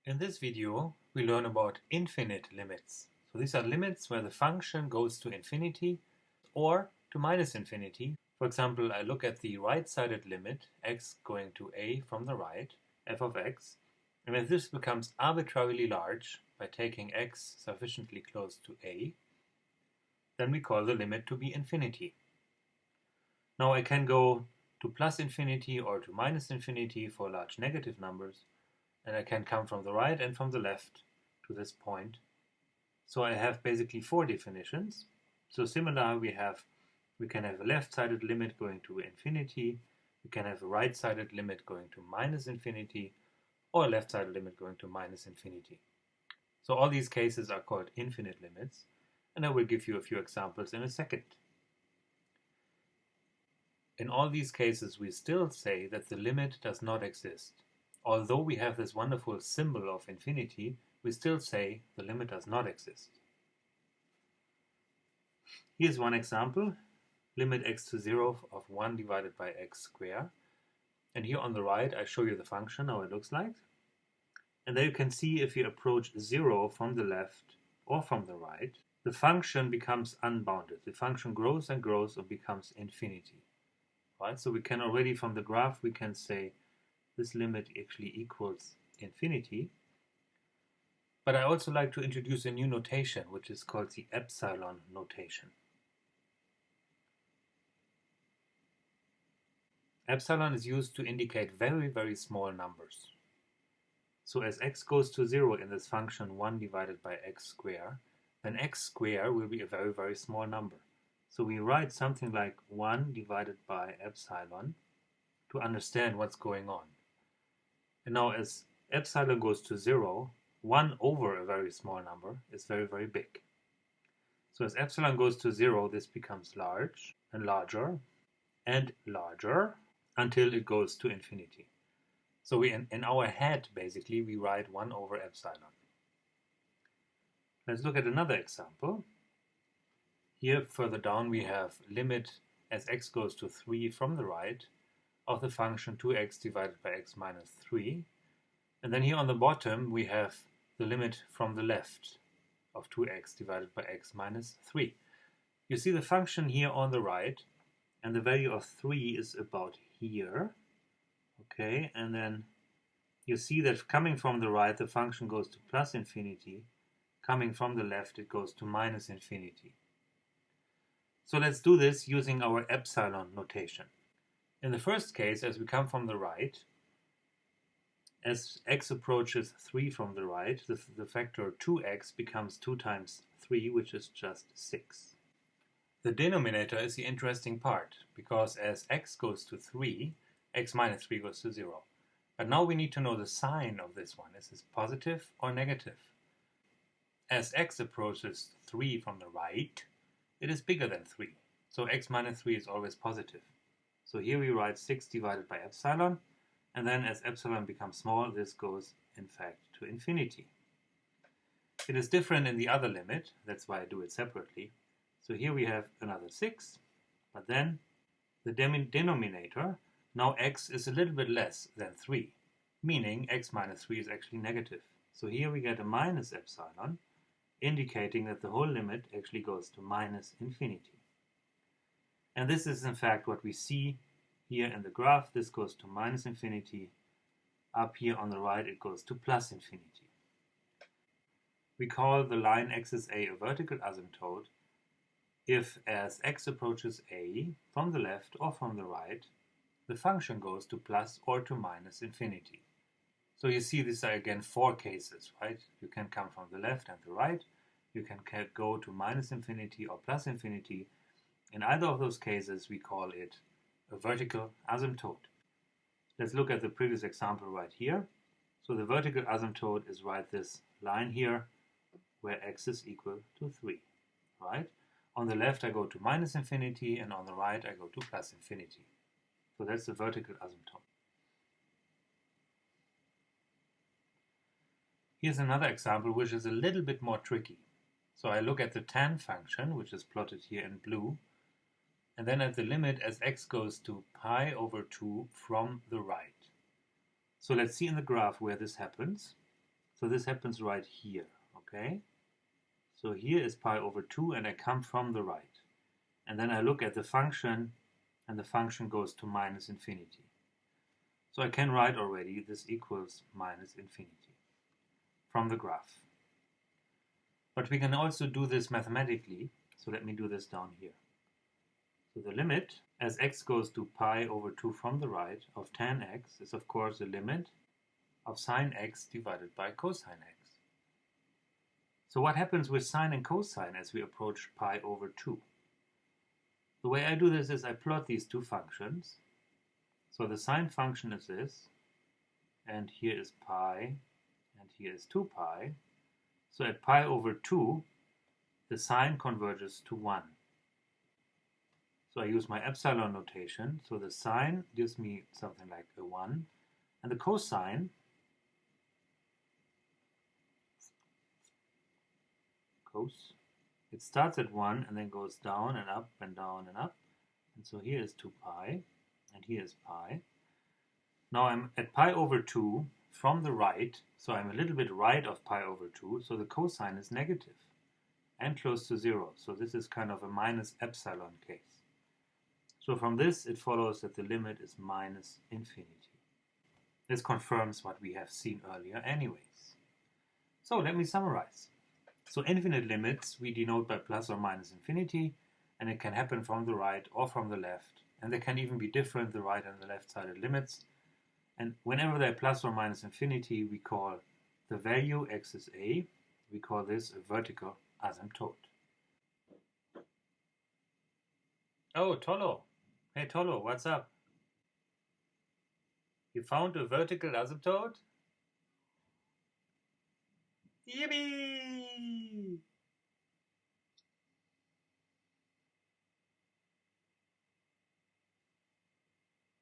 In this video, we learn about infinite limits. So these are limits where the function goes to infinity or to minus infinity. For example, I look at the right-sided limit, x going to a from the right, f of x, and if this becomes arbitrarily large by taking x sufficiently close to a, then we call the limit to be infinity. Now I can go to plus infinity or to minus infinity for large negative numbers, and I can come from the right and from the left to this point. So I have basically four definitions. So similar, we can have a left-sided limit going to infinity, we can have a right-sided limit going to minus infinity, or a left-sided limit going to minus infinity. So all these cases are called infinite limits, and I will give you a few examples in a second. In all these cases, we still say that the limit does not exist. Although we have this wonderful symbol of infinity, we still say the limit does not exist. Here's one example, limit x to 0 of 1 divided by x squared. And here on the right, I show you the function, how it looks like. And there you can see if you approach 0 from the left or from the right, the function becomes unbounded. The function grows and grows and becomes infinity. Right? So we can already, from the graph, we can say this limit actually equals infinity. But I also like to introduce a new notation, which is called the Epsilon notation. Epsilon is used to indicate very, very small numbers. So as x goes to 0 in this function 1 divided by x squared, then x squared will be a very, very small number. So we write something like 1 divided by epsilon to understand what's going on. And now as epsilon goes to 0, 1 over a very small number is very, very big. So as epsilon goes to 0, this becomes large and larger until it goes to infinity. So in our head, basically, we write 1 over epsilon. Let's look at another example. Here further down we have limit as x goes to 3 from the right of the function 2x divided by x minus 3. And then here on the bottom we have the limit from the left of 2x divided by x minus 3. You see the function here on the right, and the value of 3 is about here. Okay, and then you see that coming from the right the function goes to plus infinity, coming from the left it goes to minus infinity. So let's do this using our epsilon notation. In the first case, as we come from the right, as x approaches 3 from the right, the factor 2x becomes 2 times 3, which is just 6. The denominator is the interesting part, because as x goes to 3, x minus 3 goes to 0. But now we need to know the sign of this one. Is this positive or negative? As x approaches 3 from the right, it is bigger than 3. So x minus 3 is always positive. So here we write 6 divided by epsilon, and then as epsilon becomes small, this goes in fact to infinity. It is different in the other limit, that's why I do it separately. So here we have another 6, but then the denominator, now x is a little bit less than 3, meaning x minus 3 is actually negative. So here we get a minus epsilon, indicating that the whole limit actually goes to minus infinity. And this is in fact what we see here in the graph. This goes to minus infinity. Up here on the right it goes to plus infinity. We call the line axis A a vertical asymptote if as x approaches A from the left or from the right, the function goes to plus or to minus infinity. So you see these are again four cases, right? You can come from the left and the right. You can go to minus infinity or plus infinity. In either of those cases, we call it a vertical asymptote. Let's look at the previous example right here. So the vertical asymptote is right this line here, where x is equal to 3, right? On the left, I go to minus infinity, and on the right, I go to plus infinity. So that's the vertical asymptote. Here's another example which is a little bit more tricky. So I look at the tan function, which is plotted here in blue, and then at the limit as x goes to pi over 2 from the right. So let's see in the graph where this happens. So this happens right here, okay? So here is pi over 2 and I come from the right. And then I look at the function and the function goes to minus infinity. So I can write already this equals minus infinity from the graph. But we can also do this mathematically. So let me do this down here. So the limit as x goes to pi over 2 from the right of tan x is of course the limit of sine x divided by cosine x. So what happens with sine and cosine as we approach pi over 2? The way I do this is I plot these two functions. So the sine function is this, and here is pi, and here is 2 pi. So at pi over 2, the sine converges to 1. So I use my epsilon notation. So the sine gives me something like a 1, and the cosine it starts at 1 and then goes down and up and down and up. And so here is 2 pi, and here is pi. Now I'm at pi over 2 from the right, so I'm a little bit right of pi over 2, so the cosine is negative and close to 0. So this is kind of a minus epsilon case. So from this it follows that the limit is minus infinity. This confirms what we have seen earlier anyways. So let me summarize. So infinite limits we denote by plus or minus infinity, and it can happen from the right or from the left, and they can even be different, the right and the left-sided limits. And whenever they're plus or minus infinity, we call the value x is a, we call this a vertical asymptote. Oh, Tolo. Hey Tolo, what's up? You found a vertical asymptote? Yippee!